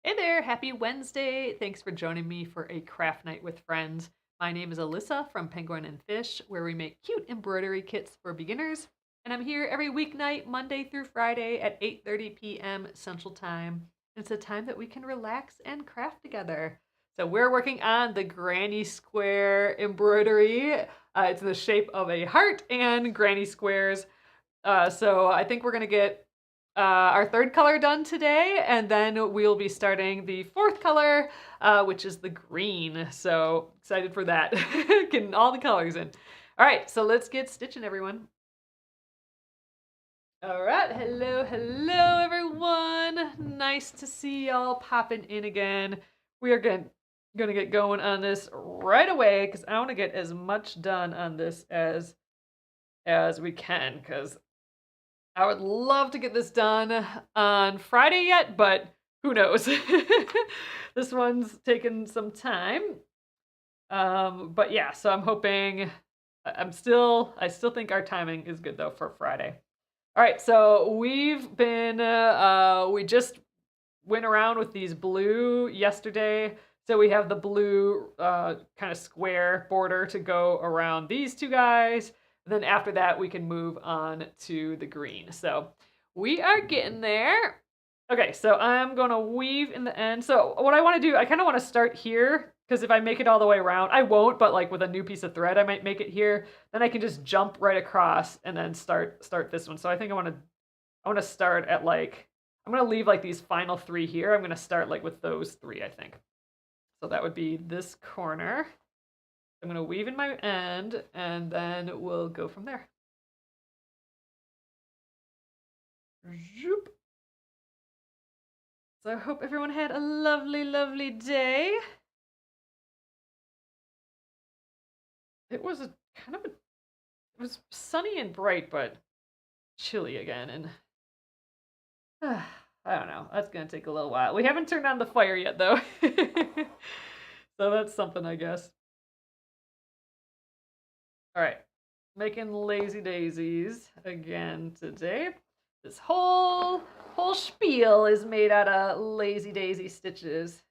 Hey there, happy Wednesday. Thanks for joining me for a craft night with friends. My name is Alyssa from Penguin and Fish, where we make cute embroidery kits for beginners. And I'm here every weeknight, Monday through Friday at 8:30 p.m. Central Time. It's a time that we can relax and craft together. So we're working on the granny square embroidery. It's in the shape of a heart and granny squares. So I think we're gonna get our third color done today, and then we'll be starting the fourth color, which is the green. So excited for that. Getting all the colors in. All right, so let's get stitching, everyone. All right, hello, everyone. Nice to see y'all popping in again. We are gonna get going on this right away because I want to get as much done on this as we can because I would love to get this done on Friday yet, but who knows? This one's taken some time. But yeah, so I'm hoping I still think our timing is good though for Friday. All right, so we just went around with these blue yesterday. So we have the blue kind of square border to go around these two guys. Then after that, we can move on to the green. So we are getting there. Okay, so I'm gonna weave in the end. So what I wanna do, I kinda wanna start here, because if I make it all the way around, I won't, but like with a new piece of thread, I might make it here. Then I can just jump right across and then start this one. So I think I wanna start at like, I'm gonna leave like these final three here. I'm gonna start like with those three, I think. So that would be this corner. I'm gonna weave in my end and then we'll go from there. Zoop. So I hope everyone had a lovely day. It was a kind of a, it was sunny and bright, but chilly again. And I don't know. That's gonna take a little while. We haven't turned on the fire yet, though. So that's something, I guess. All right, making lazy daisies again today. This whole spiel is made out of lazy daisy stitches.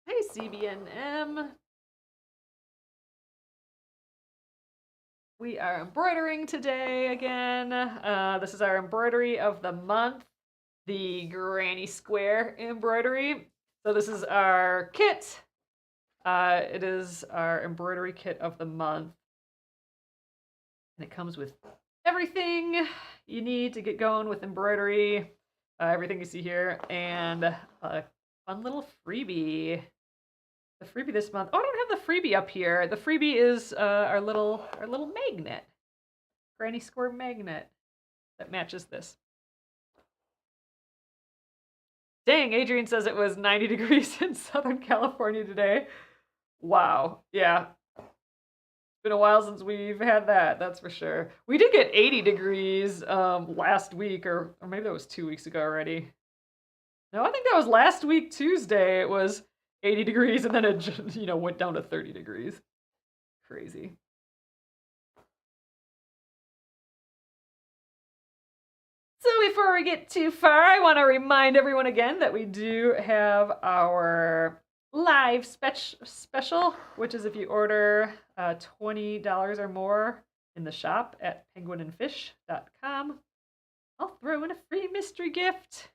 Hey, CBNM. We are embroidering today again. This is our embroidery of the month, the granny square embroidery. So this is our kit. It is our embroidery kit of the month. And it comes with everything you need to get going with embroidery, everything you see here, and a fun little freebie. The freebie this month. Oh, I don't have the freebie up here. The freebie is our little magnet, granny square magnet that matches this. Dang, Adrian says it was 90 degrees in Southern California today. Wow. Yeah. It's been a while since we've had that, that's for sure. We did get 80 degrees last week, or maybe that was 2 weeks ago already. No, I think that was last week, Tuesday. It was 80 degrees, and then it went down to 30 degrees. Crazy. So before we get too far, I want to remind everyone again that we do have our live special, which is if you order $20 or more in the shop at penguinandfish.com, I'll throw in a free mystery gift.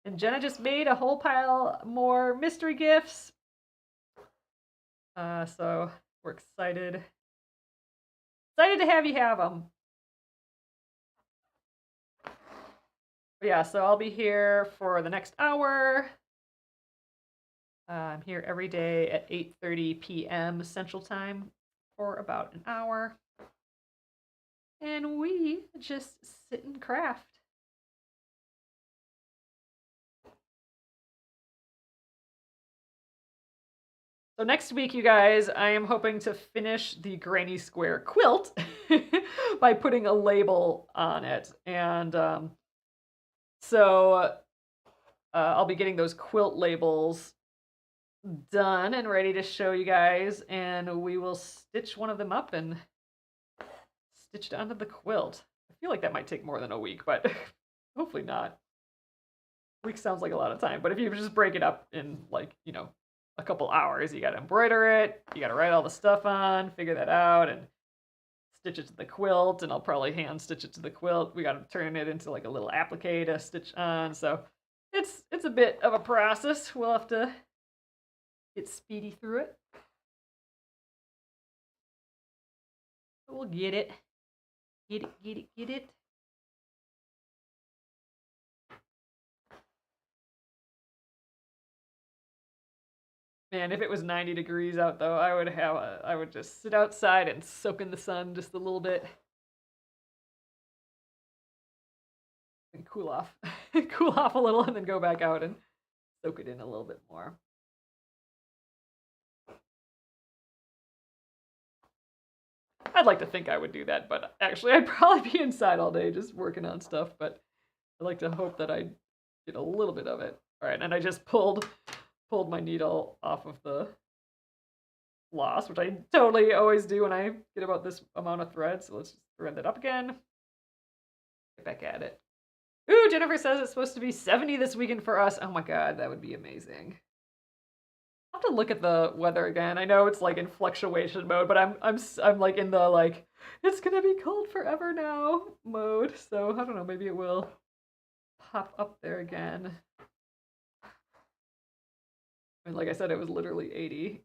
And Jenna just made a whole pile more mystery gifts. So we're excited to have you have them. But yeah, so I'll be here for the next hour. I'm here every day at 8:30 p.m. Central Time for about an hour. And we just sit and craft. So next week, you guys, I am hoping to finish the granny square quilt by putting a label on it. And so I'll be getting those quilt labels done and ready to show you guys, and we will stitch one of them up and stitch it onto the quilt. I feel like that might take more than a week, but hopefully not. week sounds like a lot of time, but if you just break it up in like, a couple hours, you gotta embroider it, you gotta write all the stuff on, figure that out, and stitch it to the quilt, and I'll probably hand stitch it to the quilt. We gotta turn it into like a little applique to stitch on, so it's a bit of a process. We'll have to get speedy through it. We'll get it. Get it, get it, get it. Man, if it was 90 degrees out though, I would just sit outside and soak in the sun just a little bit and cool off. Cool off a little and then go back out and soak it in a little bit more. I'd like to think I would do that, but actually I'd probably be inside all day just working on stuff, but I like to hope that I get a little bit of it. All right, and I just pulled my needle off of the floss, which I totally always do when I get about this amount of thread. So let's just thread that up again. Get back at it. Ooh, Jennifer says it's supposed to be 70 this weekend for us. Oh my god, that would be amazing. I'll have to look at the weather again. I know it's like in fluctuation mode, but I'm like in the like it's gonna be cold forever now mode. So I don't know, maybe it will pop up there again. I mean, like I said, it was literally 80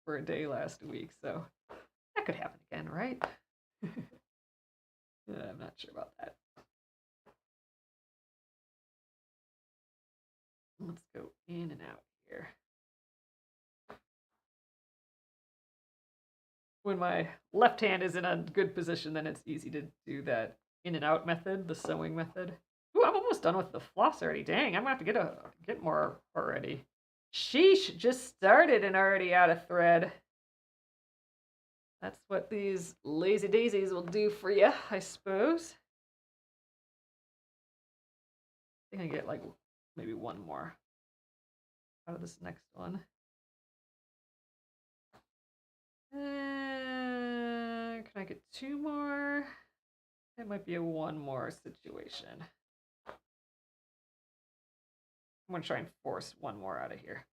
for a day last week, so that could happen again, right? Yeah, I'm not sure about that. Let's go in and out here. When my left hand is in a good position, then it's easy to do that in and out method, the sewing method. Ooh, I'm almost done with the floss already. Dang, I'm gonna have to get more already. Sheesh, just started and already out of thread. That's what these lazy daisies will do for you, I suppose. I think I get like maybe one more out of this next one. Can I get two more? It might be a one more situation. I'm gonna try and force one more out of here.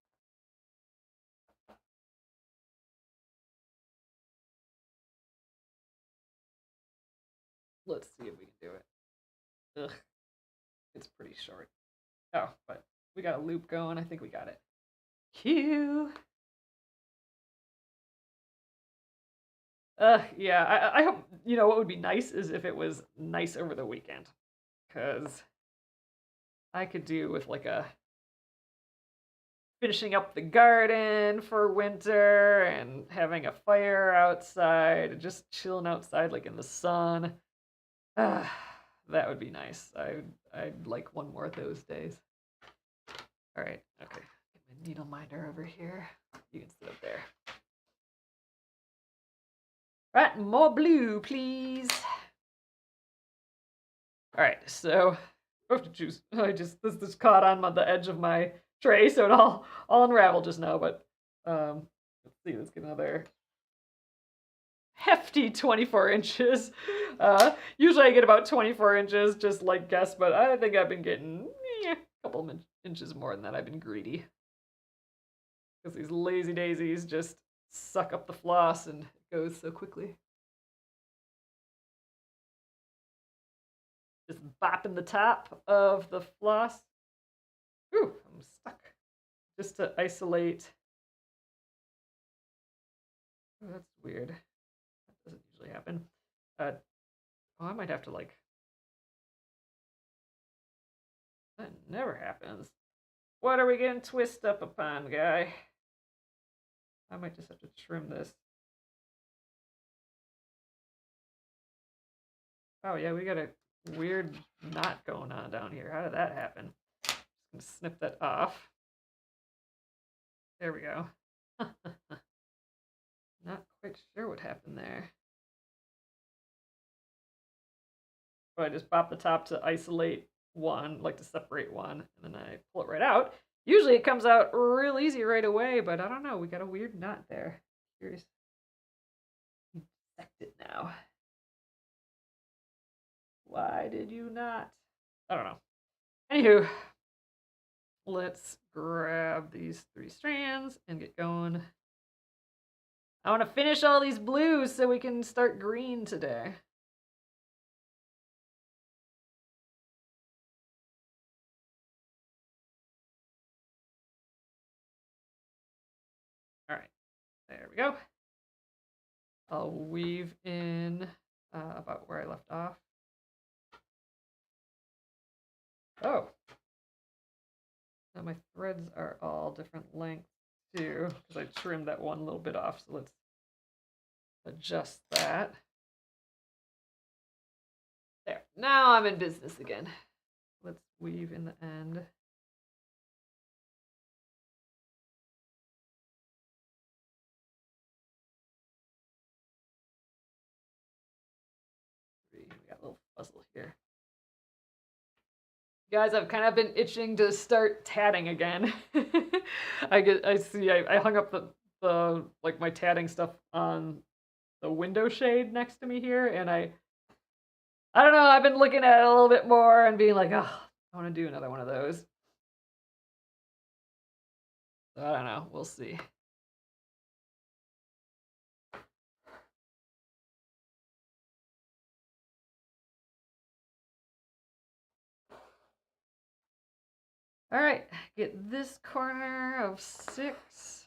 Let's see if we can do it. Ugh, it's pretty short. Oh, but we got a loop going. I think we got it. Cue. Yeah, I hope, what would be nice is if it was nice over the weekend. Because I could do with like a finishing up the garden for winter and having a fire outside and just chilling outside like in the sun. That would be nice. I'd like one more of those days. All right, okay. Get my needle minder over here. You can sit up there. Right, more blue, please. All right, so I have to choose. This caught on the edge of my tray, so it all unraveled just now. But let's see. Let's get another hefty 24 inches. Usually I get about 24 inches, just like guess, but I think I've been getting a couple inches more than that. I've been greedy because these lazy daisies just suck up the floss and it goes so quickly. Just bopping the top of the floss. Ooh, I'm stuck. Just to isolate. Oh, that's weird. That doesn't usually happen. I might have to like. That never happens. What are we getting twist up upon, guy? I might just have to trim this. Oh yeah, we got a weird knot going on down here. How did that happen? Just gonna snip that off. There we go. Not quite sure what happened there. So I just pop the top to isolate one, like to separate one, and then I pull it right out. Usually it comes out real easy right away, but I don't know. We got a weird knot there. Curious. Dissect it now. Why did you not? I don't know. Anywho, let's grab these 3 strands and get going. I want to finish all these blues so we can start green today. All right, there we go. I'll weave in about where I left off. Oh, now my threads are all different lengths too, because I trimmed that one little bit off. So let's adjust that. There, now I'm in business again. Let's weave in the end. We got a little puzzle here. Guys, I've kind of been itching to start tatting again. I hung up the like my tatting stuff on the window shade next to me here, and I don't know, I've been looking at it a little bit more and being like, oh, I want to do another one of those. So I don't know, we'll see. All right, get this corner of 6.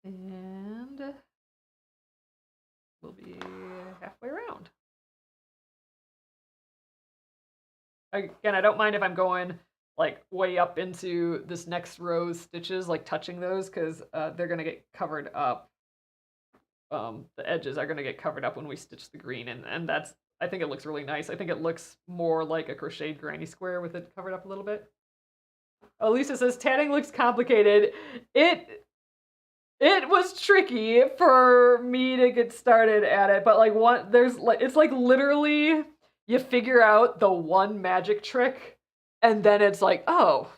And we'll be halfway around. Again, I don't mind if I'm going like way up into this next row's stitches, like touching those, because they're gonna get covered up. The edges are gonna get covered up when we stitch the green, and that's, I think it looks really nice. I think it looks more like a crocheted granny square with it covered up a little bit. Alyssa says tatting looks complicated. It was tricky for me to get started at it, but like it's like literally you figure out the one magic trick, and then it's like, oh,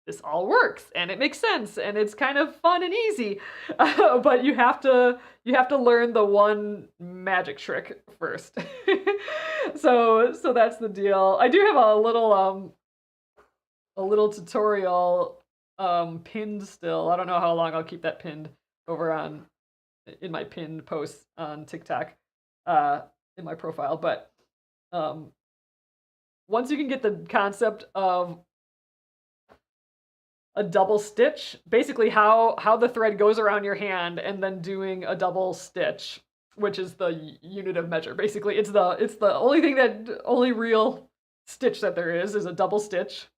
this all works and it makes sense and it's kind of fun and easy. But you have to learn the one magic trick first. So that's the deal. I do have a little tutorial pinned still. I don't know how long I'll keep that pinned over in my pinned posts on TikTok in my profile, but once you can get the concept of a double stitch, basically how the thread goes around your hand and then doing a double stitch, which is the unit of measure. Basically, it's the only real stitch that there is a double stitch.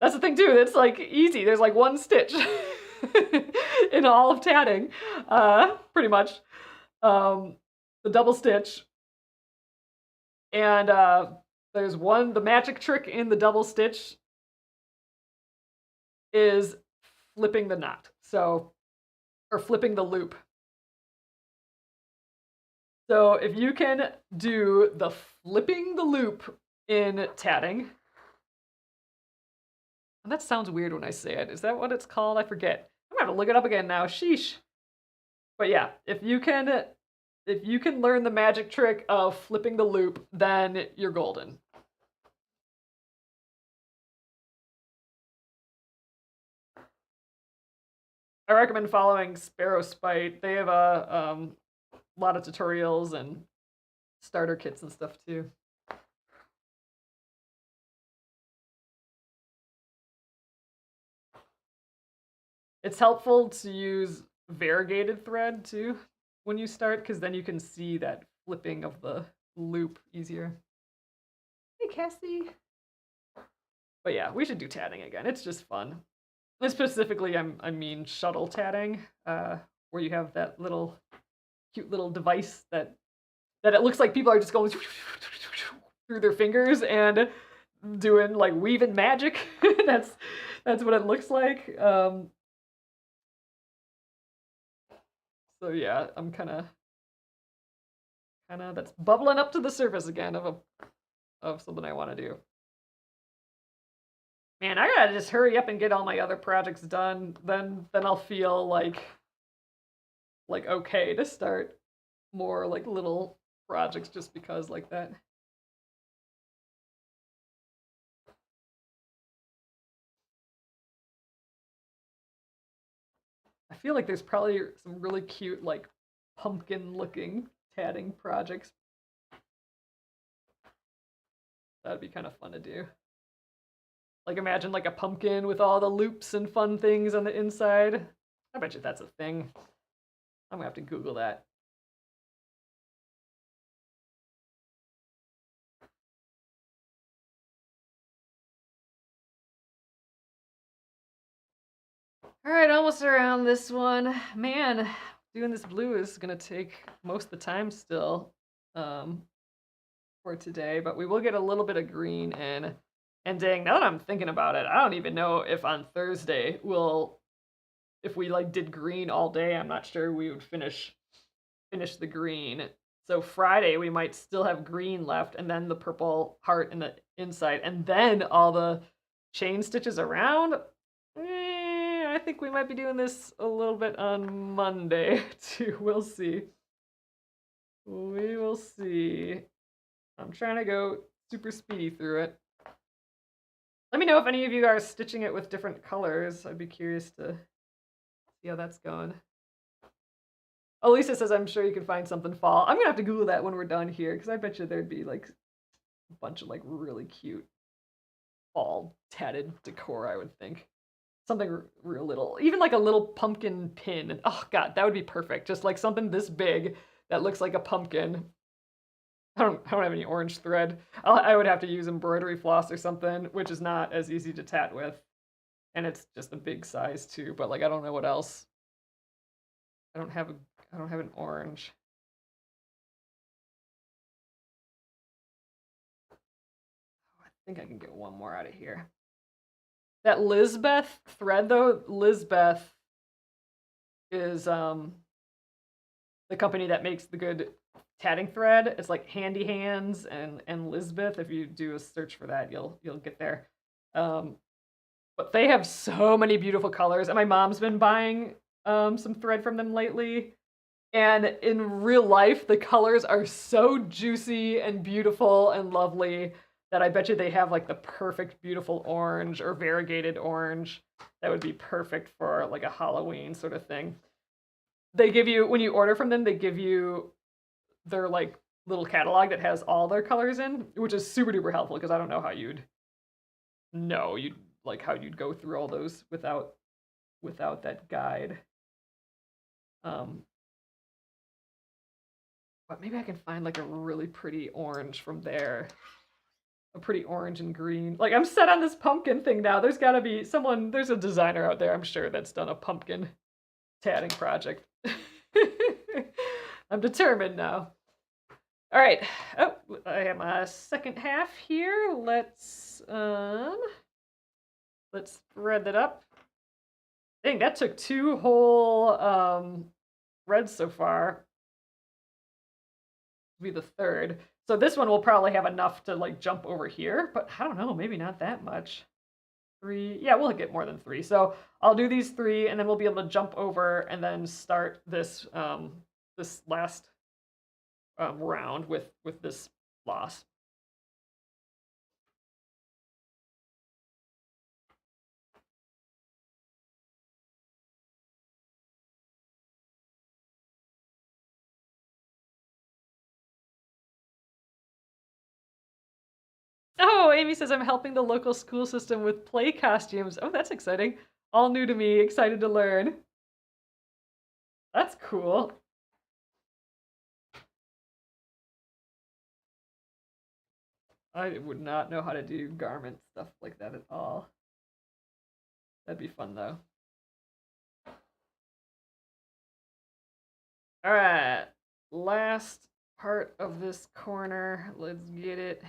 That's the thing too. It's like easy. There's like one stitch in all of tatting, pretty much. The double stitch, and there's the magic trick in the double stitch is flipping the knot. Or flipping the loop. So if you can do the flipping the loop in tatting, and that sounds weird when I say it. Is that what it's called? I forget. I'm gonna have to look it up again now. Sheesh. But yeah, if you can learn the magic trick of flipping the loop, then you're golden. I recommend following Sparrow Spite. They have a lot of tutorials and starter kits and stuff too. It's helpful to use variegated thread too when you start, because then you can see that flipping of the loop easier. Hey, Cassie. But yeah, we should do tatting again. It's just fun. And specifically, I mean shuttle tatting, where you have that cute little device that it looks like people are just going through their fingers and doing like weaving magic. That's what it looks like. So yeah, I'm kind of that's bubbling up to the surface again of something I want to do. Man, I gotta just hurry up and get all my other projects done. Then I'll feel like okay to start more like little projects just because like that. I feel like there's probably some really cute, like, pumpkin-looking tatting projects. That'd be kind of fun to do. Like, imagine, like, a pumpkin with all the loops and fun things on the inside. I bet you that's a thing. I'm gonna have to Google that. All right, almost around this one. Man, doing this blue is gonna take most of the time still for today, but we will get a little bit of green in. And dang, now that I'm thinking about it, I don't even know if on Thursday if we like did green all day, I'm not sure we would finish the green. So Friday we might still have green left, and then the purple heart in the inside, and then all the chain stitches around. I think we might be doing this a little bit on Monday too. We'll see. We will see. I'm trying to go super speedy through it. Let me know if any of you are stitching it with different colors. I'd be curious to see how that's going. Alyssa says, I'm sure you can find something fall. I'm gonna have to Google that when we're done here, because I bet you there'd be like a bunch of like really cute fall tatted decor, I would think. Something real little, even like a little pumpkin pin. Oh god, that would be perfect. Just like something this big that looks like a pumpkin. I don't have any orange thread. I would have to use embroidery floss or something, which is not as easy to tat with. And it's just a big size too, but like I don't know what else. I don't have an orange. I think I can get one more out of here. That Lisbeth thread though, Lisbeth is the company that makes the good tatting thread. It's like Handy Hands and Lisbeth. If you do a search for that, you'll get there. But they have so many beautiful colors, and my mom's been buying some thread from them lately. And in real life, the colors are so juicy and beautiful and lovely that I bet you they have like the perfect beautiful orange or variegated orange that would be perfect for like a Halloween sort of thing. They give you, when you order from them, they give you their like little catalog that has all their colors in, which is super duper helpful because I don't know how you'd how you'd go through all those without that guide. But maybe I can find like a really pretty orange from there. A pretty orange and green. Like I'm set on this pumpkin thing now. There's gotta be someone, there's a designer out there, I'm sure, that's done a pumpkin tatting project. I'm determined now. All right. Oh, I have my second half here. Let's thread that up. Dang, that took 2 whole threads so far. Be the third. So this one will probably have enough to like jump over here, but I don't know, maybe not that much. 3, yeah, we'll get more than 3. So I'll do these 3, and then we'll be able to jump over and then start this this last round with this floss. Oh, Amy says I'm helping the local school system with play costumes. Oh, that's exciting. All new to me, excited to learn. That's cool. I would not know how to do garment stuff like that at all. That'd be fun though. All right, last part of this corner. Let's get it.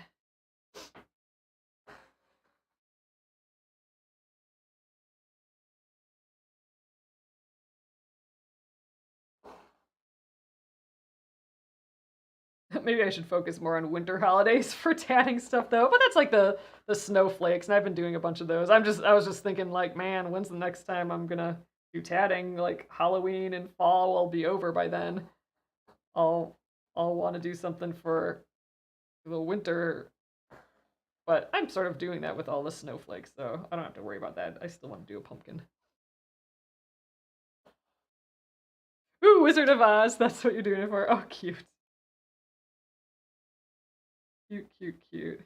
Maybe I should focus more on winter holidays for tatting stuff though. But that's like the snowflakes, and I've been doing a bunch of those. I was just thinking like, man, when's the next time I'm gonna do tatting? Like Halloween and fall will be over by then. I'll want to do something for the winter. But I'm sort of doing that with all the snowflakes, so I don't have to worry about that. I still want to do a pumpkin. Ooh, Wizard of Oz. That's what you're doing it for. Oh, cute. Cute, cute, cute.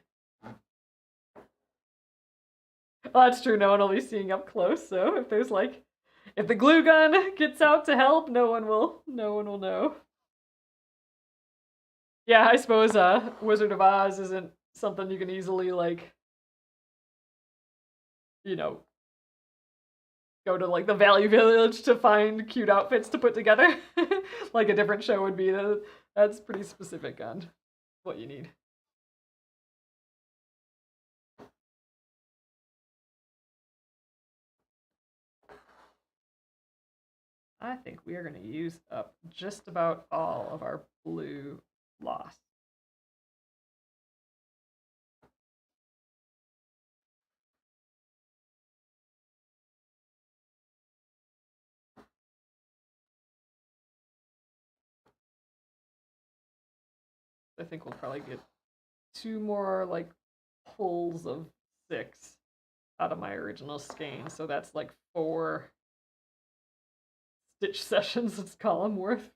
Well, that's true. No one will be seeing up close. So if there's like, if the glue gun gets out to help, no one will know. Yeah, I suppose Wizard of Oz isn't something you can easily like, you know, go to like the Value Village to find cute outfits to put together. Like a different show would be. That's pretty specific on what you need. I think we are going to use up just about all of our blue floss. I think we'll probably get 2 more like pulls of 6 out of my original skein. So that's like 4 stitch sessions, let's call them, worth.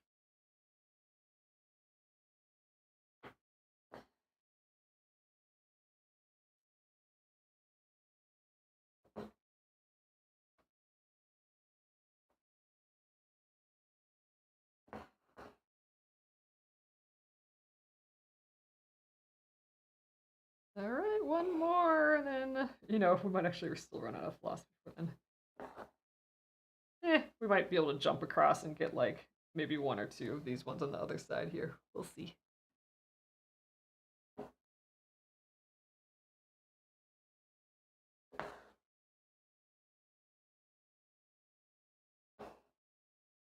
All right, one more, and then, you know, we might actually still run out of floss before then. We might be able to jump across and get like maybe 1 or 2 of these ones on the other side here. We'll see.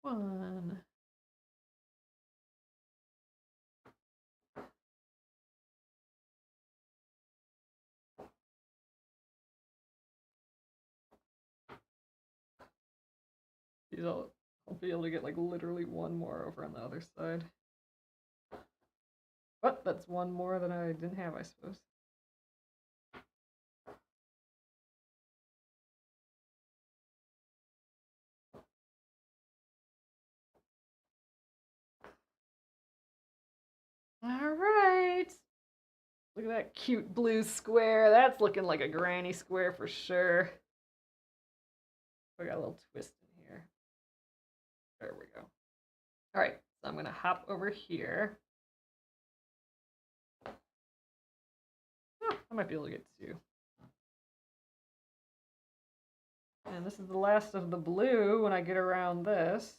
One. I'll be able to get like literally 1 more over on the other side. But that's 1 more than I didn't have, I suppose. All right. Look at that cute blue square. That's looking like a granny square for sure. We got a little twist in here. There we go. All right, so I'm gonna hop over here. Oh, I might be able to get 2. And this is the last of the blue when I get around this.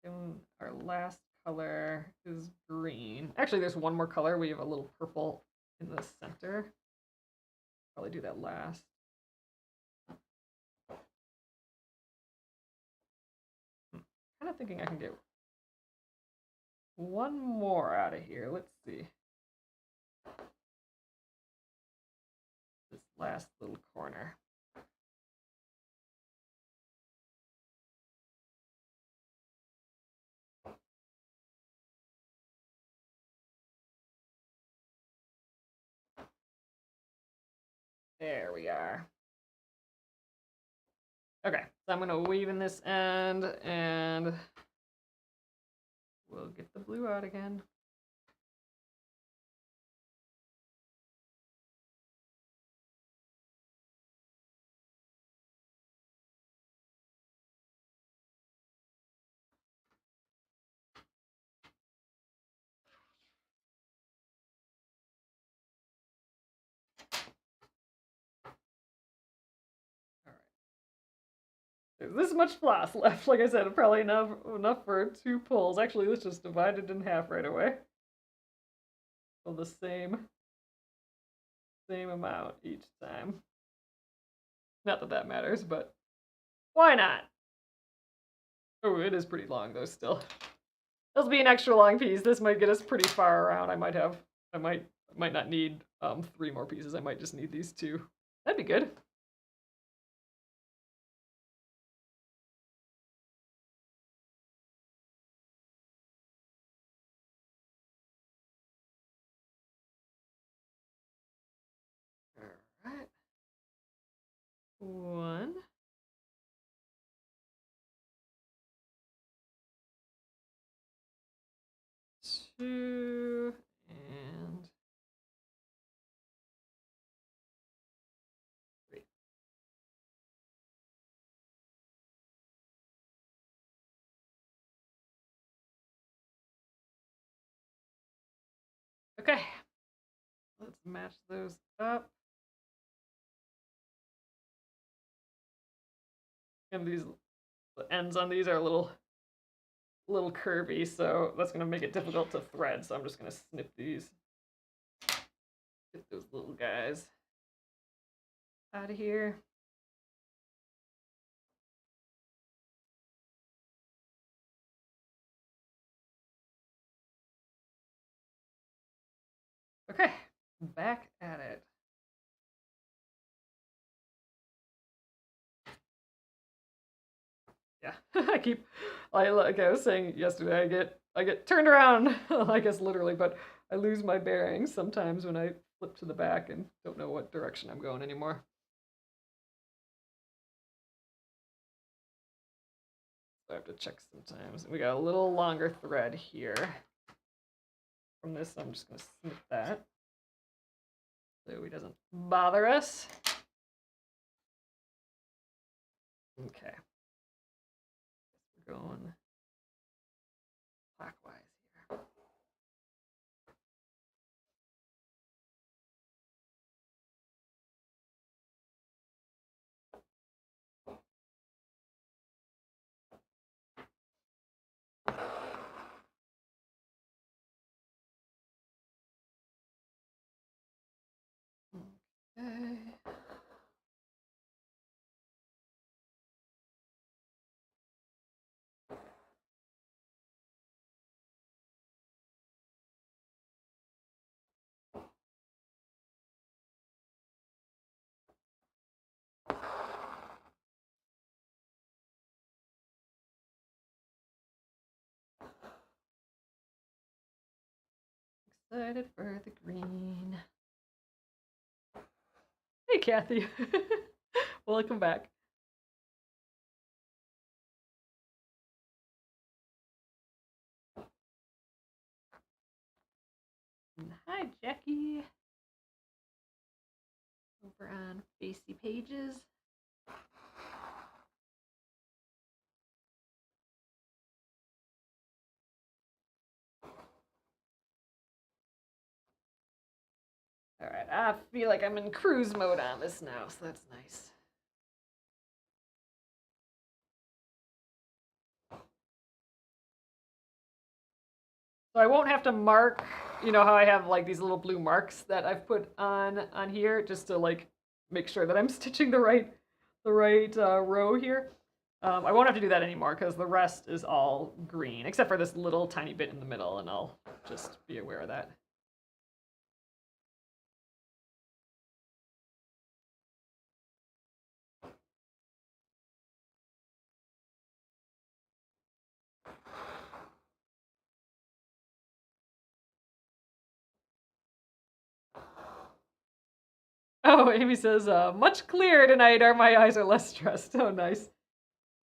And our last color is green. Actually, there's 1 more color. We have a little purple in the center. Probably do that last. Kind of thinking I can get 1 more out of here. Let's see. This last little corner. There we are. Okay, so I'm gonna weave in this end and we'll get the blue out again. There's this much floss left. Like I said, probably enough for 2 pulls. Actually, let's just divide it in half right away. So the same amount each time. Not that that matters, but why not? Oh, it is pretty long though still. This will be an extra long piece. This might get us pretty far around. I might not need 3 more pieces. I might just need these 2. That'd be good. 2 and 3. Okay, let's match those up. And these the ends on these are a little curvy, so that's gonna make it difficult to thread. So I'm just gonna snip these. Get those little guys out of here. Okay, back at it. Yeah, like I was saying yesterday, I get turned around, I guess literally, but I lose my bearings sometimes when I flip to the back and don't know what direction I'm going anymore. So I have to check sometimes. We got a little longer thread here. From this, I'm just gonna snip that so he doesn't bother us. Okay. We're going clockwise here. Okay. Excited for the green. Hey, Kathy. Welcome back. And hi, Jackie. Over on Facey Pages. All right, I feel like I'm in cruise mode on this now, so that's nice. So I won't have to mark, you know how I have like these little blue marks that I've put on here just to like make sure that I'm stitching the right row here. I won't have to do that anymore because the rest is all green, except for this little tiny bit in the middle, and I'll just be aware of that. Oh, Amy says, much clearer tonight, or my eyes are less stressed. Oh, nice.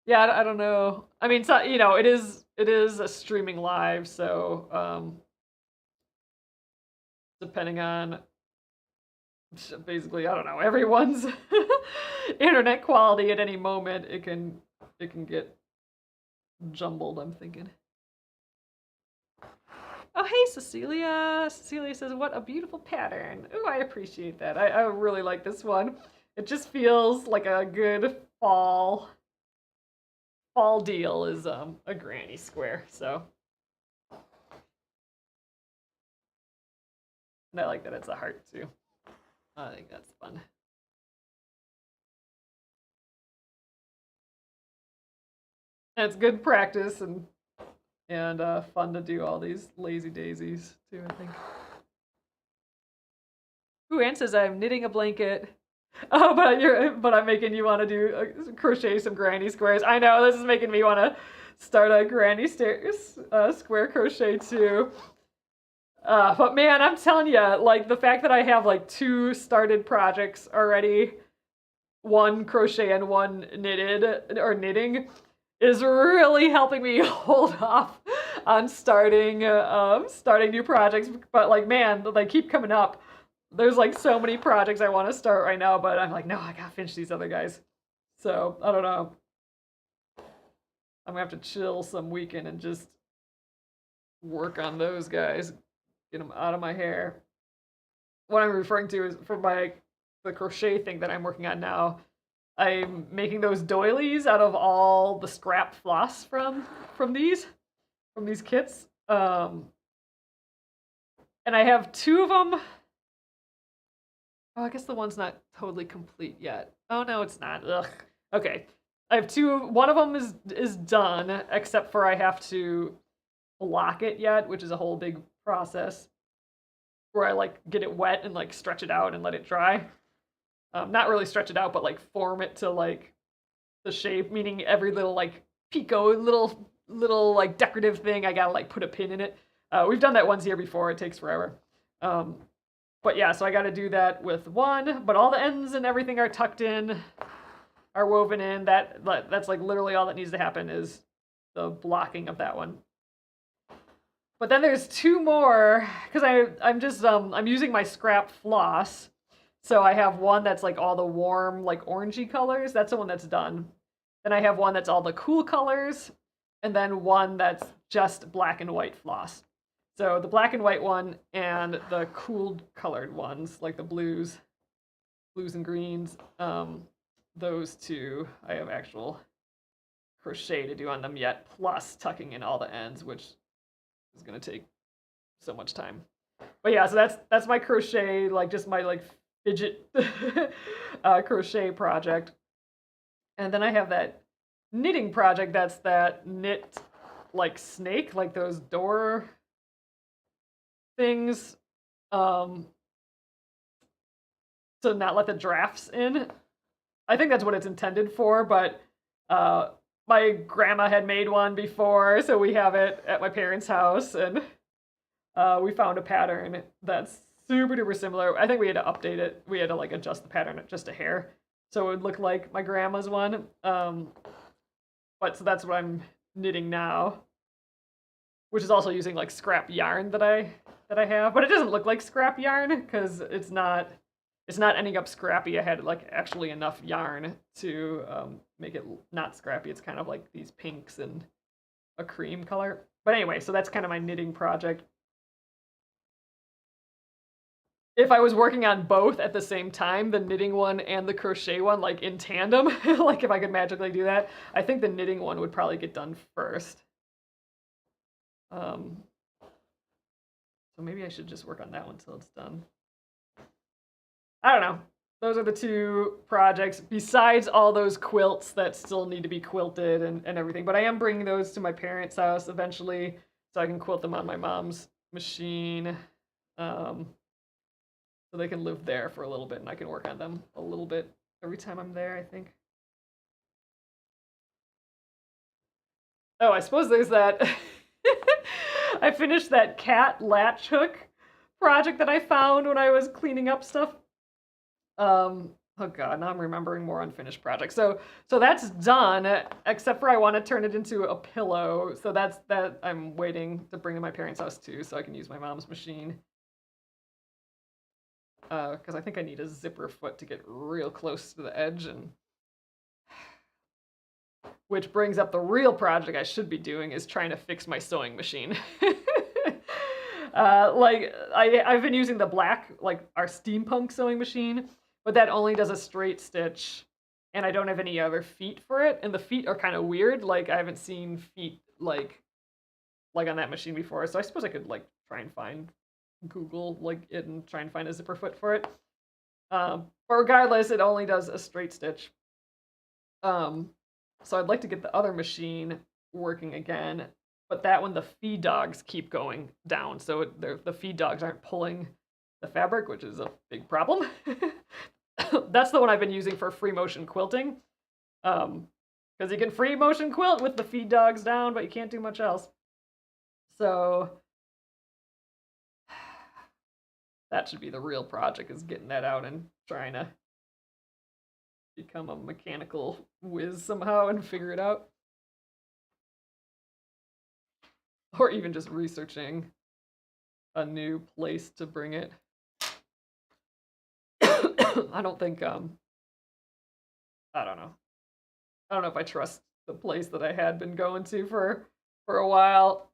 Yeah, I don't know. I mean, so, you know, it is a streaming live, so depending on basically, I don't know, everyone's internet quality at any moment, it can get jumbled, I'm thinking. Oh, hey, Cecilia. Cecilia says, what a beautiful pattern. Oh, I appreciate that. I really like this one. It just feels like a good fall deal is a granny square, so. And I like that it's a heart, too. I think that's fun. And it's good practice and fun to do all these lazy daisies too, I think. Ooh, Anne says I'm knitting a blanket. Oh, but I'm making you want to do crochet some granny squares. I know, this is making me want to start a granny square crochet too. But man, I'm telling you, like the fact that I have like 2 started projects already, one crochet and one knitting, is really helping me hold off on starting new projects, but like man, they keep coming up. There's like so many projects I want to start right now, but I'm like, no, I gotta finish these other guys. So I don't know. I'm gonna have to chill some weekend and just work on those guys, get them out of my hair. What I'm referring to is for the crochet thing that I'm working on now. I'm making those doilies out of all the scrap floss from these kits. And I have two of them. Oh, I guess the one's not totally complete yet. Oh no, it's not. Ugh. Okay, I have two. One of them is done, except for I have to block it yet, which is a whole big process where I like get it wet and like stretch it out and let it dry. Not really stretch it out, but like form it to like the shape, meaning every little like pico, little like decorative thing, I gotta like put a pin in it. We've done that once here before. It takes forever. But yeah, so I gotta do that with one, but all the ends and everything are tucked in, are woven in. That's like literally all that needs to happen is the blocking of that one. But then there's two more, because I'm using my scrap floss. So I have one that's like all the warm, like orangey colors. That's the one that's done. Then I have one that's all the cool colors, and then one that's just black and white floss. So the black and white one and the cool colored ones, like the blues and greens, those two I have actual crochet to do on them yet, plus tucking in all the ends, which is gonna take so much time. But yeah, so that's my crochet, like just my like fidget crochet project. And then I have that knitting project that's that knit like snake, like those door things, to not let the drafts in. I think that's what it's intended for, but my grandma had made one before, so we have it at my parents' house, and we found a pattern that's super duper similar. I think we had to update it. We had to like adjust the pattern just a hair, so it would look like my grandma's one. But so that's what I'm knitting now, which is also using like scrap yarn that I have, but it doesn't look like scrap yarn because it's not ending up scrappy. I had like actually enough yarn to make it not scrappy. It's kind of like these pinks and a cream color. But anyway, so that's kind of my knitting project. If I was working on both at the same time, the knitting one and the crochet one, like in tandem, like if I could magically do that, I think the knitting one would probably get done first. So maybe I should just work on that one till it's done. I don't know. Those are the two projects, besides all those quilts that still need to be quilted and everything. But I am bringing those to my parents' house eventually, so I can quilt them on my mom's machine. So they can live there for a little bit, and I can work on them a little bit every time I'm there, I think. Oh, I suppose there's that. I finished that cat latch hook project that I found when I was cleaning up stuff. Oh god, now I'm remembering more unfinished projects. So that's done, except for I want to turn it into a pillow. So that I'm waiting to bring to my parents' house too, so I can use my mom's machine. Because I think I need a zipper foot to get real close to the edge, and which brings up the real project I should be doing is trying to fix my sewing machine. Like I've been using the black, like our steampunk sewing machine, but that only does a straight stitch, and I don't have any other feet for it, and the feet are kind of weird. Like I haven't seen feet like on that machine before, so I suppose I could like try and find Google like it and try and find a zipper foot for it. But regardless, it only does a straight stitch. So I'd like to get the other machine working again, but that one the feed dogs keep going down, so the feed dogs aren't pulling the fabric, which is a big problem. That's the one I've been using for free motion quilting, because you can free motion quilt with the feed dogs down, but you can't do much else. So that should be the real project, is getting that out and trying to become a mechanical whiz somehow and figure it out. or even just researching a new place to bring it. I don't think I don't know. I don't know if I trust the place that I had been going to for a while.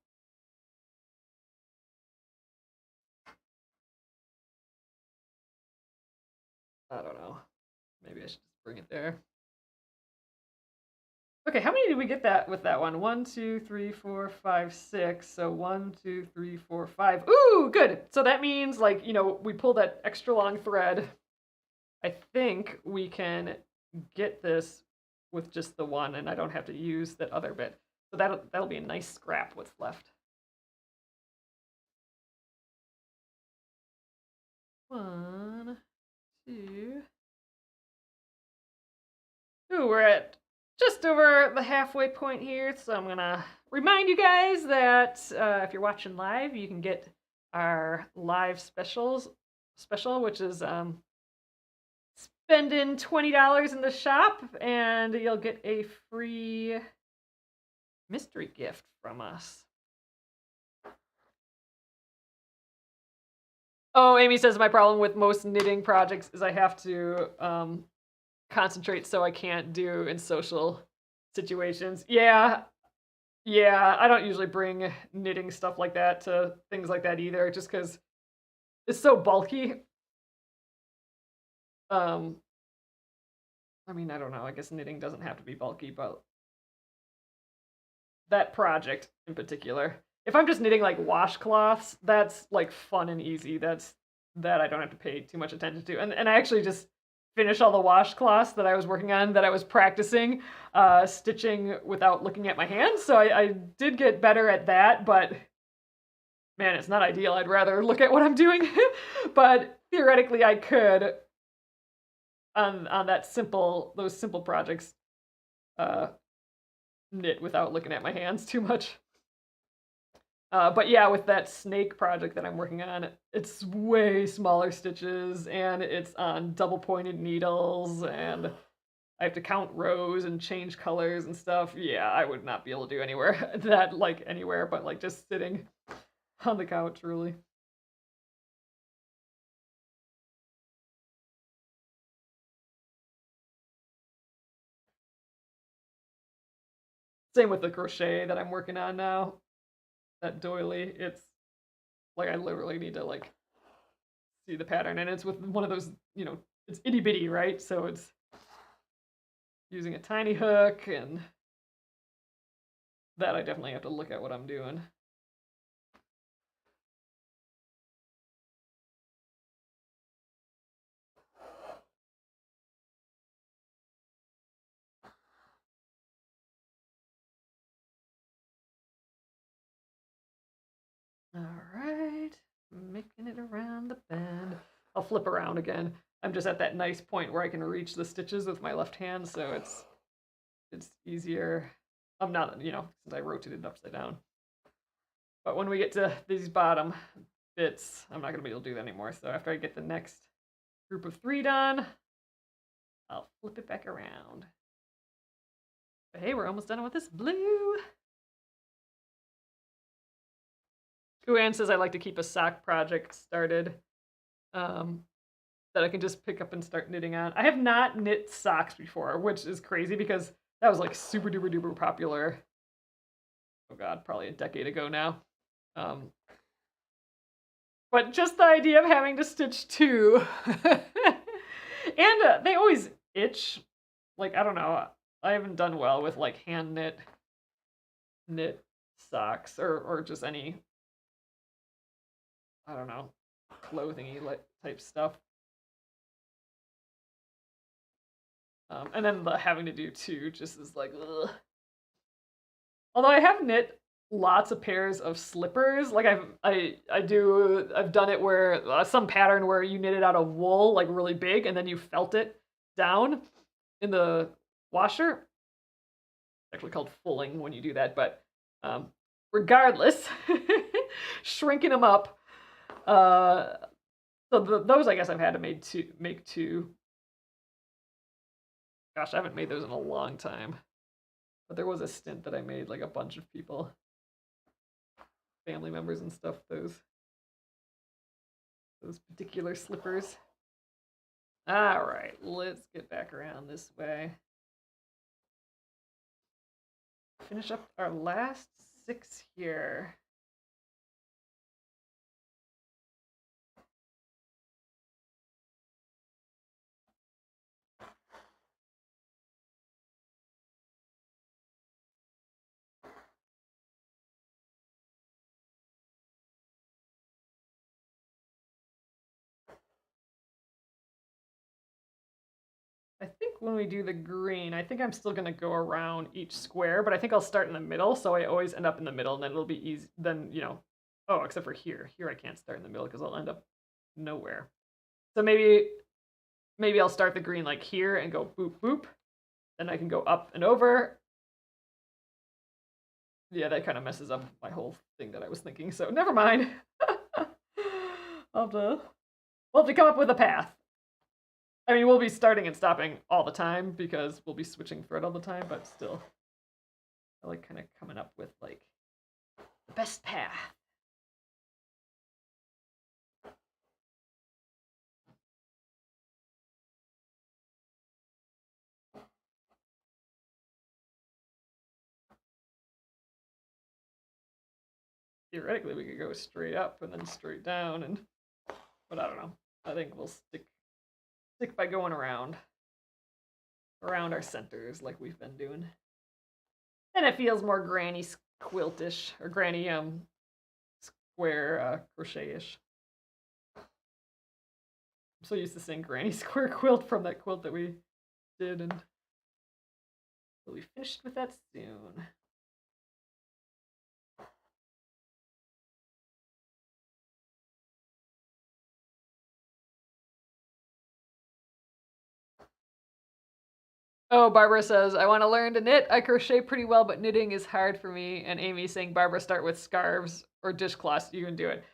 I don't know. Maybe I should just bring it there. Okay, how many did we get that with that one? 1, 2, 3, 4, 5, 6. So 1, 2, 3, 4, 5. Ooh, good. So that means like, we pull that extra long thread. I think we can get this with just the one, and I don't have to use that other bit. So that'll be a nice scrap what's left. 1, 2. Ooh, we're at just over the halfway point here, so I'm gonna remind you guys that if you're watching live, you can get our live special, which is spending $20 in the shop, and you'll get a free mystery gift from us. Oh, Amy says my problem with most knitting projects is I have to concentrate, so I can't do in social situations. Yeah, I don't usually bring knitting stuff like that to things like that either, just because it's so bulky. I mean, I don't know. I guess knitting doesn't have to be bulky, but that project in particular, if I'm just knitting like washcloths, that's like fun and easy. That I don't have to pay too much attention to. And I actually just finished all the washcloths that I was working on, that I was practicing stitching without looking at my hands. So I did get better at that, but man, it's not ideal. I'd rather look at what I'm doing. But theoretically, I could on those simple projects knit without looking at my hands too much. But yeah, with that snake project that I'm working on, it's way smaller stitches, and it's on double pointed needles, and I have to count rows and change colors and stuff. Yeah, I would not be able to do anywhere but like just sitting on the couch, really. Same with the crochet that I'm working on now. That doily, it's like I literally need to like see the pattern, and it's with one of those, it's itty bitty, right? So it's using a tiny hook, and that I definitely have to look at what I'm doing. All right, making it around the bend. I'll flip around again. I'm just at that nice point where I can reach the stitches with my left hand, so it's easier. I'm not, since I rotated it upside down. But when we get to these bottom bits, I'm not gonna be able to do that anymore. So after I get the next group of 3 done, I'll flip it back around. But hey, we're almost done with this blue. Guan says I like to keep a sock project started that I can just pick up and start knitting on. I have not knit socks before, which is crazy because that was like super duper duper popular. Oh god, probably a decade ago now. But just the idea of having to stitch 2. And they always itch. Like, I don't know. I haven't done well with like hand knit socks or just any, I don't know, clothing-y type stuff. And then the having to do 2 just is like, ugh. Although I have knit lots of pairs of slippers. Like I've done it where some pattern where you knit it out of wool, like really big, and then you felt it down in the washer. It's actually called fulling when you do that, but regardless, shrinking them up. So those I guess I've had to make 2. Gosh, I haven't made those in a long time. But there was a stint that I made like a bunch of people. family members and stuff those particular slippers. All right, let's get back around this way. Finish up our last 6 here. I think when we do the green, I think I'm still going to go around each square, but I think I'll start in the middle, so I always end up in the middle, and then it'll be easy. Then, oh, except for here. Here I can't start in the middle because I'll end up nowhere. So maybe I'll start the green like here and go boop, boop. Then I can go up and over. Yeah, that kind of messes up my whole thing that I was thinking, so never mind. We'll have to come up with a path. I mean, we'll be starting and stopping all the time because we'll be switching thread all the time, but still, I like kind of coming up with like the best path. Theoretically, we could go straight up and then straight down, but I don't know. I think we'll stick by going around our centers like we've been doing. And it feels more granny quiltish or granny square crochet-ish. I'm so used to saying granny square quilt from that quilt that we did, and we'll be finished with that soon. Oh, Barbara says, I want to learn to knit. I crochet pretty well, but knitting is hard for me. And Amy saying, Barbara, start with scarves or dishcloths. You can do it.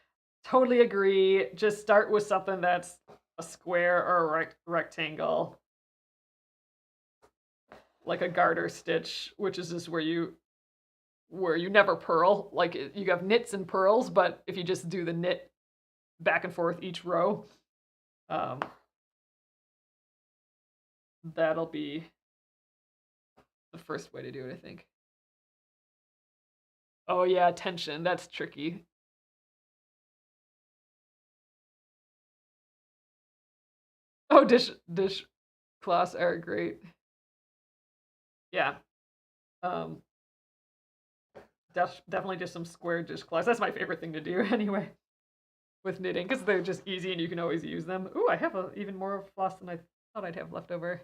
Totally agree. Just start with something that's a square or a rectangle. Like a garter stitch, which is just where you never purl. Like you have knits and purls, but if you just do the knit back and forth each row, that'll be the first way to do it, I think. Oh yeah, tension. That's tricky. Oh, dish cloths are great. Yeah. Definitely just some square dishcloths. That's my favorite thing to do anyway with knitting because they're just easy and you can always use them. Ooh, I have even more floss than I thought I'd have left over.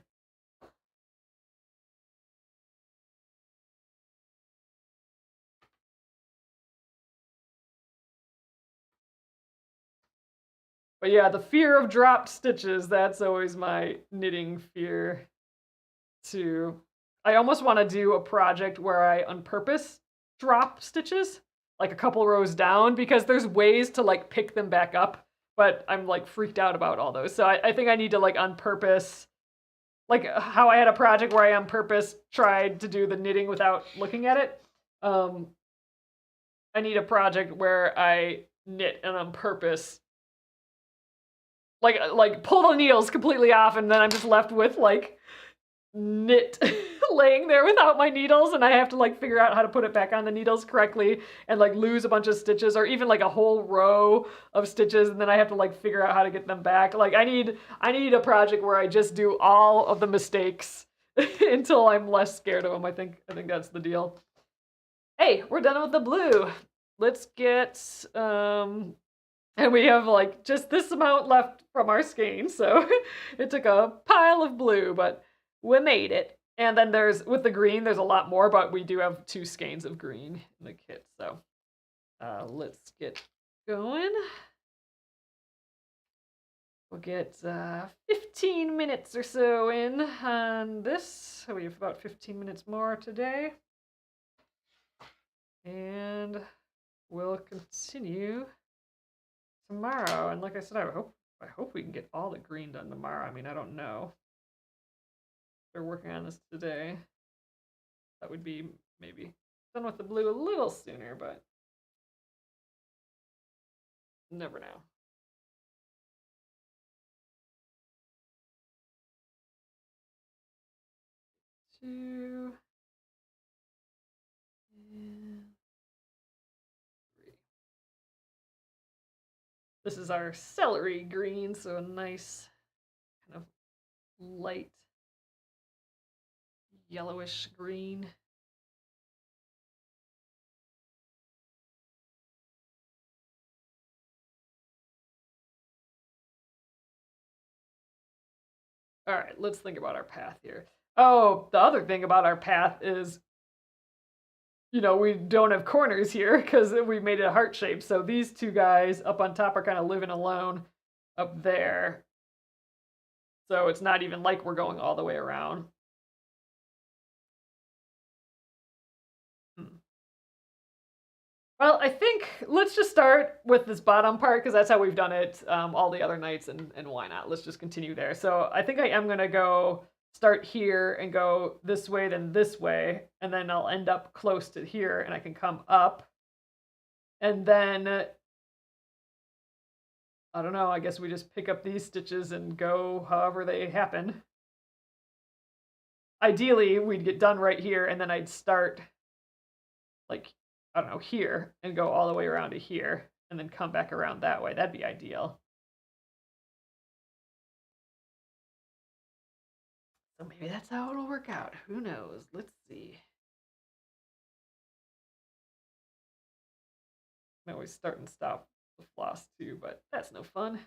But yeah, the fear of dropped stitches, that's always my knitting fear too. I almost want to do a project where I on purpose drop stitches, like a couple rows down, because there's ways to like pick them back up, but I'm like freaked out about all those. So I think I need to like on purpose, like how I had a project where I on purpose tried to do the knitting without looking at it. I need a project where I knit and on purpose like pull the needles completely off, and then I'm just left with like knit laying there without my needles, and I have to like figure out how to put it back on the needles correctly and like lose a bunch of stitches or even like a whole row of stitches, and then I have to like figure out how to get them back. Like I need a project where I just do all of the mistakes until I'm less scared of them. I think that's the deal. Hey, we're done with the blue. Let's get and we have like just this amount left from our skein, so it took a pile of blue, but we made it. And then with the green, there's a lot more, but we do have 2 skeins of green in the kit, so let's get going. We'll get 15 minutes or so in on this. So we have about 15 minutes more today. And we'll continue tomorrow. And like I said, I hope we can get all the green done tomorrow. I mean, I don't know. They're working on this today. That would be maybe done with the blue a little sooner, but Never know. Two and three. This is our celery green, so a nice kind of light yellowish green. All right, let's think about our path here. Oh, the other thing about our path is, we don't have corners here because we made it a heart shape. So these two guys up on top are kind of living alone up there. So it's not even like we're going all the way around. Well, I think let's just start with this bottom part because that's how we've done it all the other nights, and why not? Let's just continue there. So I think I am going to go start here and go this way, then this way, and then I'll end up close to here, and I can come up. And then, I don't know, I guess we just pick up these stitches and go however they happen. Ideally, we'd get done right here, and then I'd start, like, I don't know, here, and go all the way around to here, and then come back around that way. That'd be ideal. So maybe that's how it'll work out. Who knows? Let's see. I always start and stop the floss too, but that's no fun.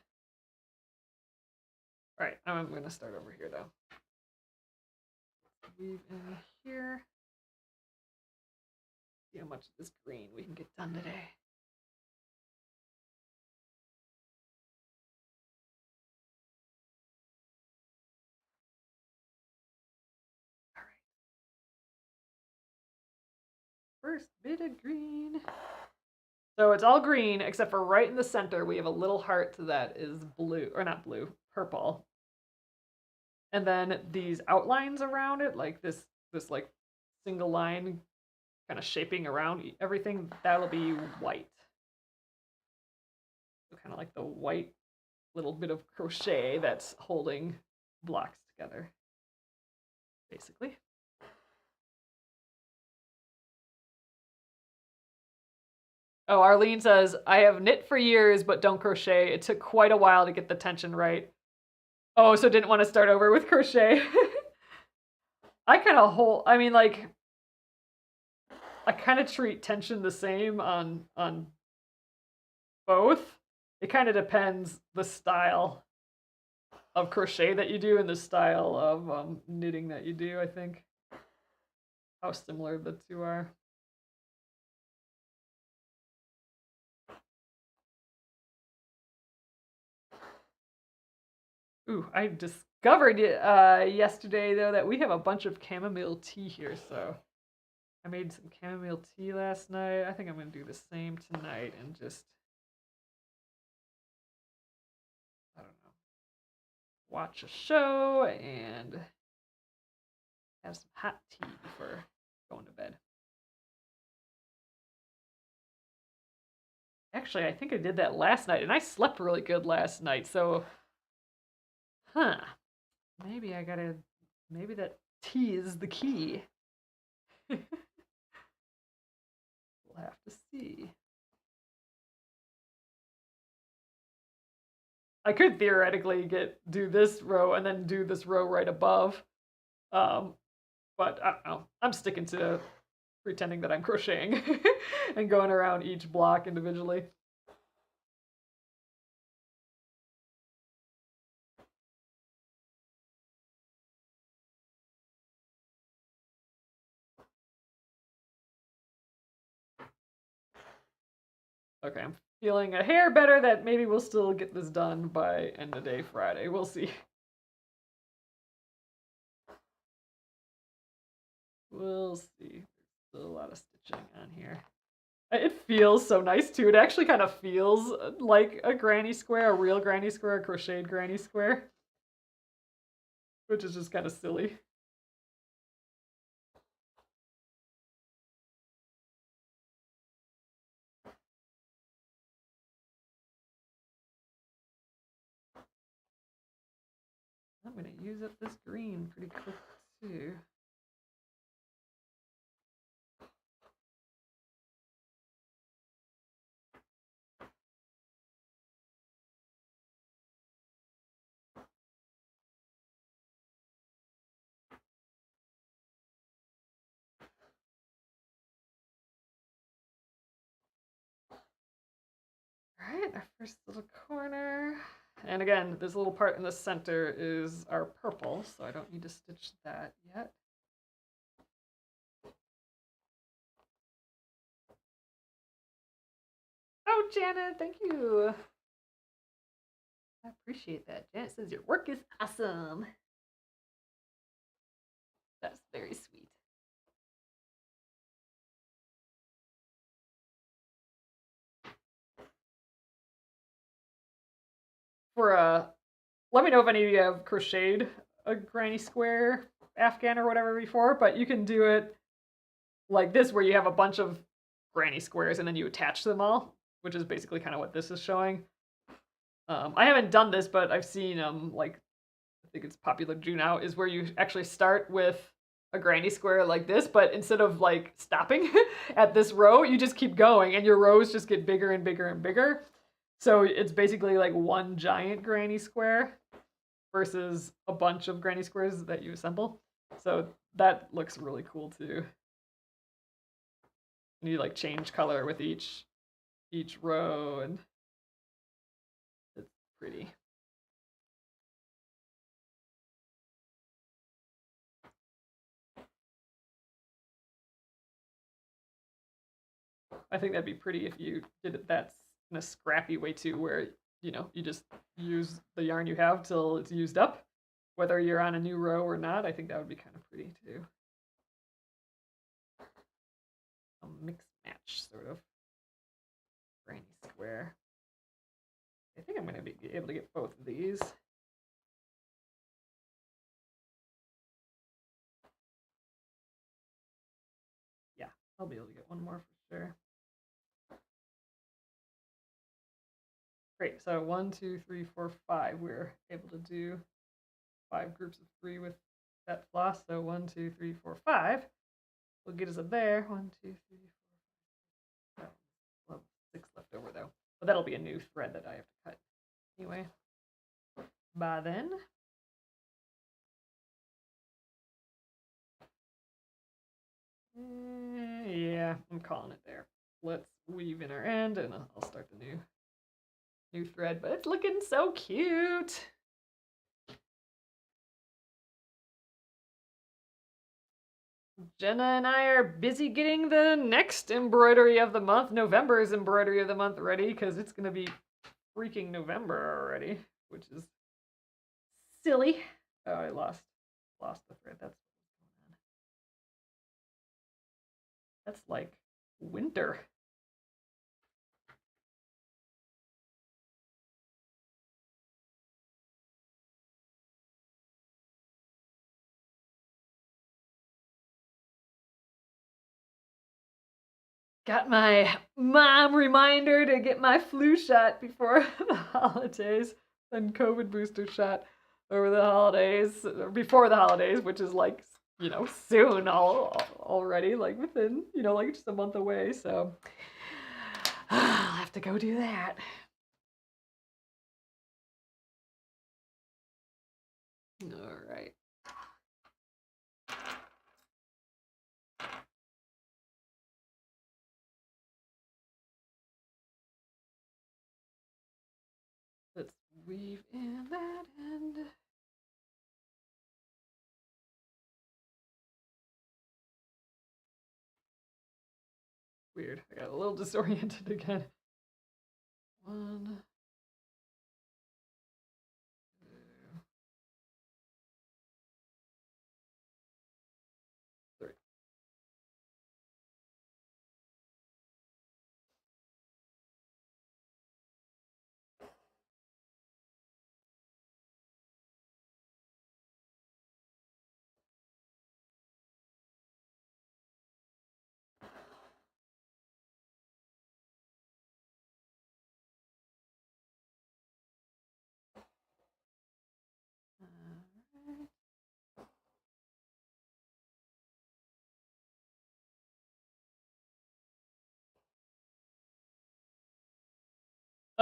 All right, I'm going to start over here though. Weave in here. See how much of this green we can get done today. All right. First bit of green. So it's all green except for right in the center we have a little heart that is blue, or not blue, purple. And then these outlines around it, like this like single line kind of shaping around everything, that'll be white. So kind of like the white little bit of crochet that's holding blocks together, basically. Oh, Arlene says, I have knit for years but don't crochet. It took quite a while to get the tension right. Oh, so didn't want to start over with crochet. I kind of I kind of treat tension the same on both. It kind of depends the style of crochet that you do and the style of knitting that you do, I think. How similar the two are. Ooh, I discovered yesterday, though, that we have a bunch of chamomile tea here, so I made some chamomile tea last night. I think I'm going to do the same tonight and just, I don't know, watch a show and have some hot tea before going to bed. Actually, I think I did that last night, and I slept really good last night, so, maybe that tea is the key. We'll have to see. I could theoretically do this row and then do this row right above. But I don't know. I'm sticking to pretending that I'm crocheting and going around each block individually. Okay, I'm feeling a hair better that maybe we'll still get this done by end of day Friday. We'll see. We'll see. There's still a lot of stitching on here. It feels so nice too. It actually kind of feels like a granny square, a real granny square, a crocheted granny square, which is just kind of silly. I'm going to use up this green pretty quick too. All right, our first little corner. And again, this little part in the center is our purple, so I don't need to stitch that yet. Oh, Janet, thank you. I appreciate that. Janet says your work is awesome. That's very sweet. For let me know if any of you have crocheted a granny square Afghan or whatever before, but you can do it like this where you have a bunch of granny squares and then you attach them all, which is basically kind of what this is showing. I haven't done this, but I've seen like I think it's popular to do now is where you actually start with a granny square like this, but instead of like stopping at this row, you just keep going and your rows just get bigger and bigger and bigger. So it's basically like one giant granny square versus a bunch of granny squares that you assemble. So that looks really cool too. And you like change color with each row, and it's pretty. I think that'd be pretty if you did it that in a scrappy way too, where you just use the yarn you have till it's used up, whether you're on a new row or not. I think that would be kind of pretty too. A mix match sort of granny square. I think I'm going to be able to get both of these. Yeah, I'll be able to get one more for sure. Great, so 1, 2, 3, 4, 5. We're able to do 5 groups of 3 with that floss. So 1, 2, 3, 4, 5 will get us up there. 1, 2, 3, 4, 5. Oh, well, 6 left over though. But that'll be a new thread that I have to cut anyway. By then. Yeah, I'm calling it there. Let's weave in our end and I'll start the new thread, but it's looking so cute. Jenna and I are busy getting the next embroidery of the month, November's embroidery of the month, ready because it's going to be freaking November already, which is silly. Oh, I lost the thread. That's going on. That's like winter. Got my mom reminder to get my flu shot before the holidays and COVID booster shot over the holidays, or before the holidays, which is like, soon already, like within, like just a month away. So I'll have to go do that. All right. Let's weave in that end. Weird. I got a little disoriented again. 1, 2, 3.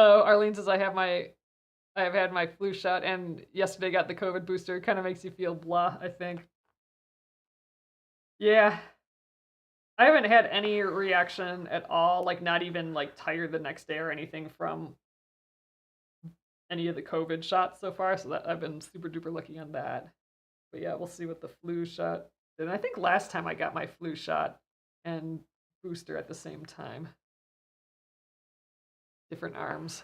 Oh, Arlene says I have had my flu shot and yesterday got the COVID booster. Kind of makes you feel blah, I think. Yeah. I haven't had any reaction at all, like not even like tired the next day or anything from any of the COVID shots so far. So that I've been super duper lucky on that. But yeah, we'll see what the flu shot. And I think last time I got my flu shot and booster at the same time. Different arms.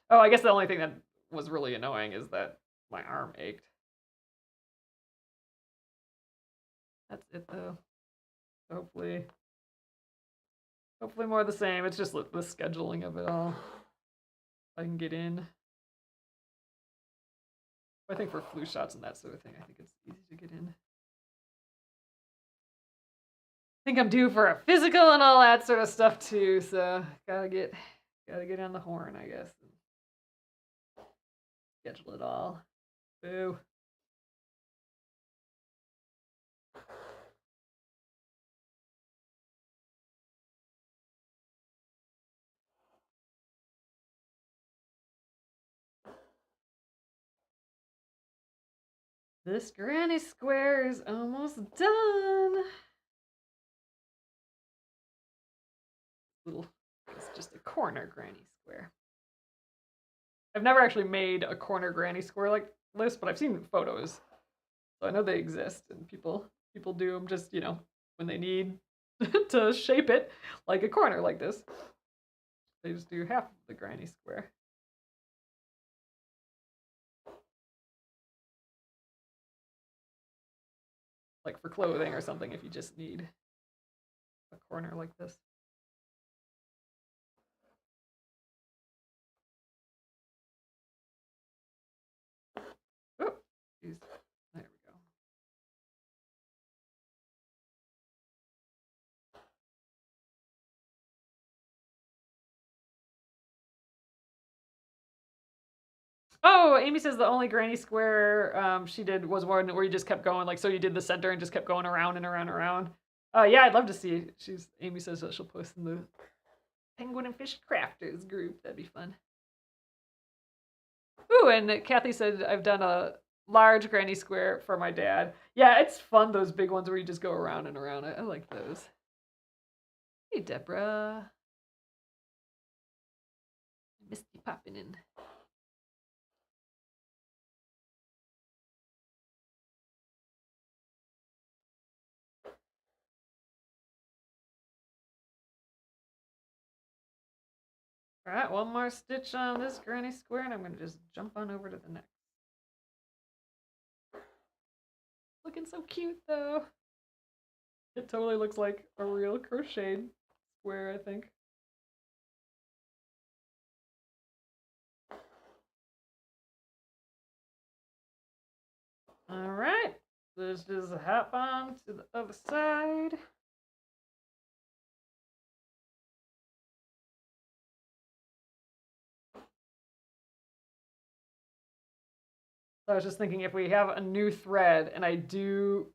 Oh, I guess the only thing that was really annoying is that my arm ached. That's it though. Hopefully more of the same. It's just the scheduling of it all. I can get in. I think for flu shots and that sort of thing, I think it's easy to get in. I think I'm due for a physical and all that sort of stuff too, so gotta get on the horn, I guess. And schedule it all. Boo. This granny square is almost done. It's just a corner granny square. I've never actually made a corner granny square like this, but I've seen photos, so I know they exist and people do them just when they need to shape it like a corner like this. They just do half of the granny square. Like for clothing or something if you just need a corner like this. Oh, geez. There we go. Oh, Amy says the only granny square she did was one where you just kept going, like so you did the center and just kept going around and around and around. Yeah, I'd love to see. Amy says that she'll post in the Penguin and Fish Crafters group. That'd be fun. Ooh, and Kathy said I've done a large granny square for my dad. Yeah, it's fun, those big ones where you just go around and around. I like those. Hey, Deborah. Missed you popping in. All right, one more stitch on this granny square, and I'm going to just jump on over to the next. Looking so cute, though. It totally looks like a real crocheted square, I think. All right, let's just hop on to the other side. So I was just thinking if we have a new thread and I do,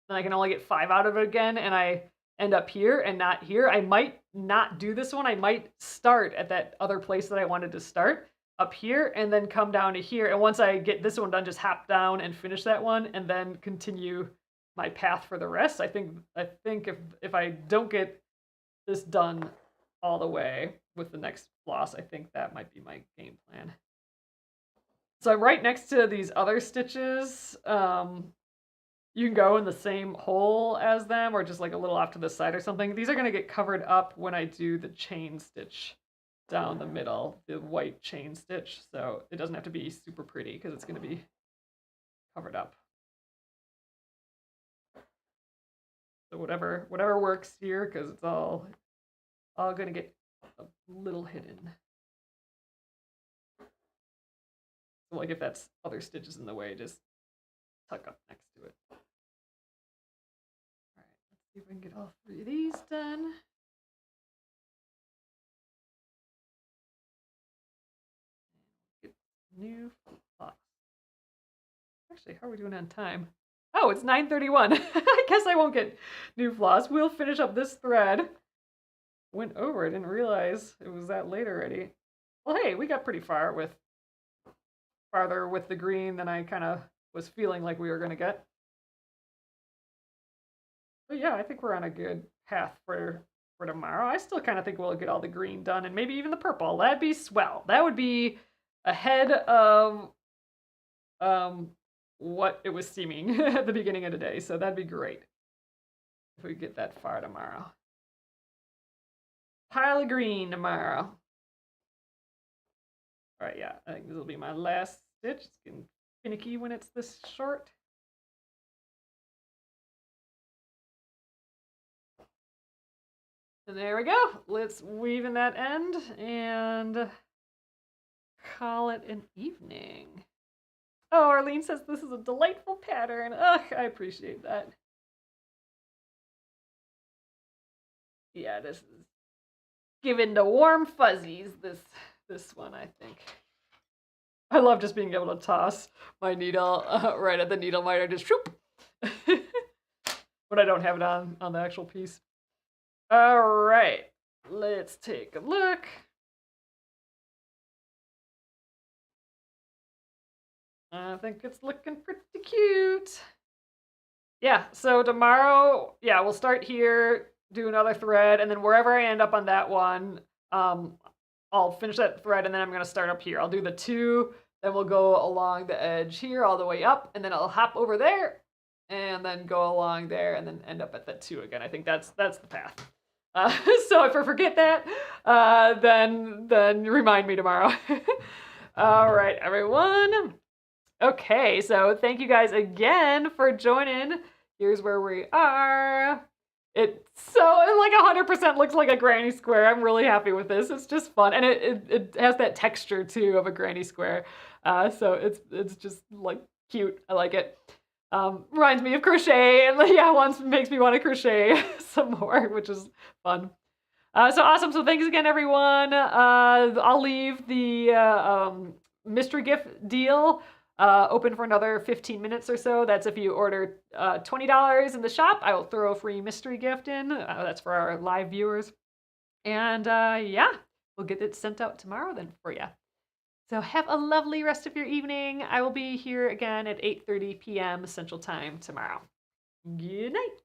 then I can only get 5 out of it again, and I end up here and not here. I might not do this one. I might start at that other place that I wanted to start up here and then come down to here. And once I get this one done, just hop down and finish that one and then continue my path for the rest. I think if I don't get this done all the way with the next floss, I think that might be my game plan. So I'm right next to these other stitches. You can go in the same hole as them or just like a little off to the side or something. These are going to get covered up when I do the chain stitch down the middle, the white chain stitch. So it doesn't have to be super pretty because it's going to be covered up. So whatever works here, because it's all going to get a little hidden. So like if that's other stitches in the way, just tuck up next to it. All right, let's see if I can get all 3 of these done. Get new floss. Actually, how are we doing on time? Oh, it's 9:31. I guess I won't get new floss. We'll finish up this thread. Went over. I didn't realize it was that late already. Well, hey, we got pretty farther with the green than I kind of was feeling like we were going to get. But yeah, I think we're on a good path for tomorrow. I still kind of think we'll get all the green done and maybe even the purple. That'd be swell. That would be ahead of what it was seeming at the beginning of the day. So that'd be great if we get that far tomorrow. Pile of green tomorrow. All right, yeah, I think this will be my last stitch. It's getting finicky when it's this short. And there we go. Let's weave in that end and call it an evening. Oh, Arlene says this is a delightful pattern. Ugh, I appreciate that. Yeah, this is giving the warm fuzzies, this one, I think. I love just being able to toss my needle right at the needle miter, just shoop, when I don't have it on the actual piece. All right, let's take a look. I think it's looking pretty cute. Yeah, so tomorrow, yeah, we'll start here, do another thread, and then wherever I end up on that one, I'll finish that thread, and then I'm going to start up here. I'll do the 2, then we'll go along the edge here all the way up, and then I'll hop over there, and then go along there, and then end up at that 2 again. I think that's the path. So if I forget that, then remind me tomorrow. All right, everyone. Okay, so thank you guys again for joining. Here's where we are. It like 100% looks like a granny square. I'm really happy with this. It's just fun, and it has that texture too of a granny square. So it's just like cute. I like it. Reminds me of crochet, and yeah, once makes me want to crochet some more, which is fun. So awesome. So thanks again, everyone. I'll leave the mystery gift deal open for another 15 minutes or so. That's if you order $20 in the shop. I will throw a free mystery gift in. That's for our live viewers. And yeah, we'll get it sent out tomorrow then for you. So have a lovely rest of your evening. I will be here again at 8:30 p.m. Central Time tomorrow. Good night.